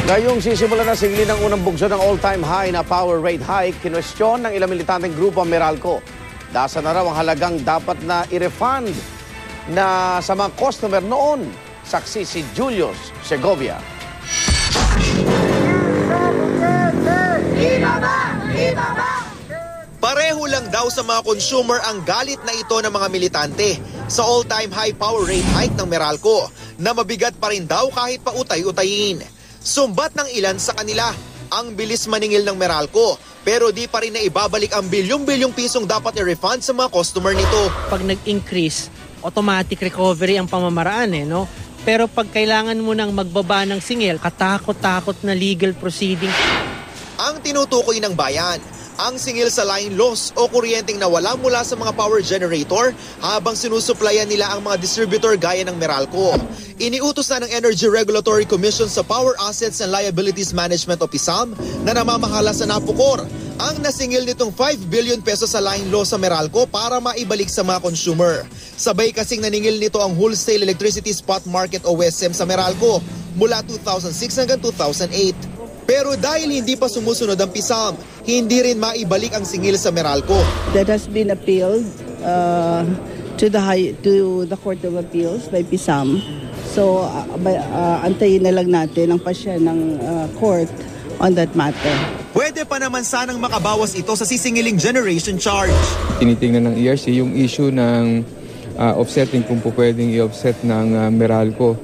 Ngayong sisimula na singli ng unang bugso ng all-time high na power rate hike, kinwestiyon ng ilang militanteng grupo ang Meralco. Dasa na raw ang halagang dapat na i-refund na sa mga customer noon. Saksi si Julius Segovia. Pareho lang daw sa mga consumer ang galit na ito ng mga militante sa all-time high power rate hike ng Meralco na mabigat pa rin daw kahit pa utay-utayin. Sumbat ng ilan sa kanila ang bilis maningil ng Meralco pero di pa rin na ibabalik ang bilyong-bilyong pisong dapat i-refund sa mga customer nito. Pag nag-increase, automatic recovery ang pamamaraan no? Pero pag kailangan mo nang magbaba ng singil, katakot-takot na legal proceeding. Ang tinutukoy ng bayan, ang singil sa line loss o kuryenteng nawala mula sa mga power generator habang sinusuplayan nila ang mga distributor gaya ng Meralco. Iniutos na ng Energy Regulatory Commission sa Power Assets and Liabilities Management o PISAM na namamahala sa Napocor ang nasingil nitong 5 billion pesos sa line loss sa Meralco para maibalik sa mga consumer. Sabay kasing naningil nito ang Wholesale Electricity Spot Market o WESM sa Meralco mula 2006 hanggang 2008. Pero dahil hindi pa sumusunod ang PISAM, hindi rin maibalik ang singil sa Meralco. That has been appealed to the Court of Appeals by PISAM. So antayin na lang natin ang pasya ng court on that matter. Pwede pa naman sanang makabawas ito sa sisingiling generation charge. Tinitingnan ng ERC yung issue ng offsetting kung po pwedeng i-offset ng Meralco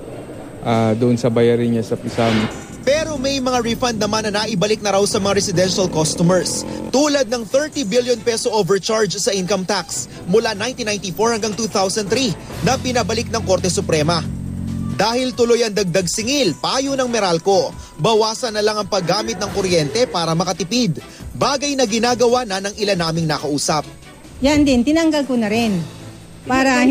doon sa bayarin niya sa PISAM. Pero may mga refund naman na naibalik na raw sa mga residential customers. Tulad ng 30 billion peso overcharge sa income tax mula 1994 hanggang 2003 na pinabalik ng Korte Suprema. Dahil tuloy ang dagdag singil, payo ng Meralco, bawasan na lang ang paggamit ng kuryente para makatipid. Bagay na ginagawa na ng ilan naming nakausap. Yan din, tinanggal ko na rin. Para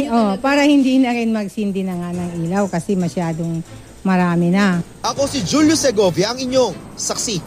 hindi na rin magsindi na nga ng ilaw kasi masyadong marami na. Ako si Julius Segovia, ang inyong saksi.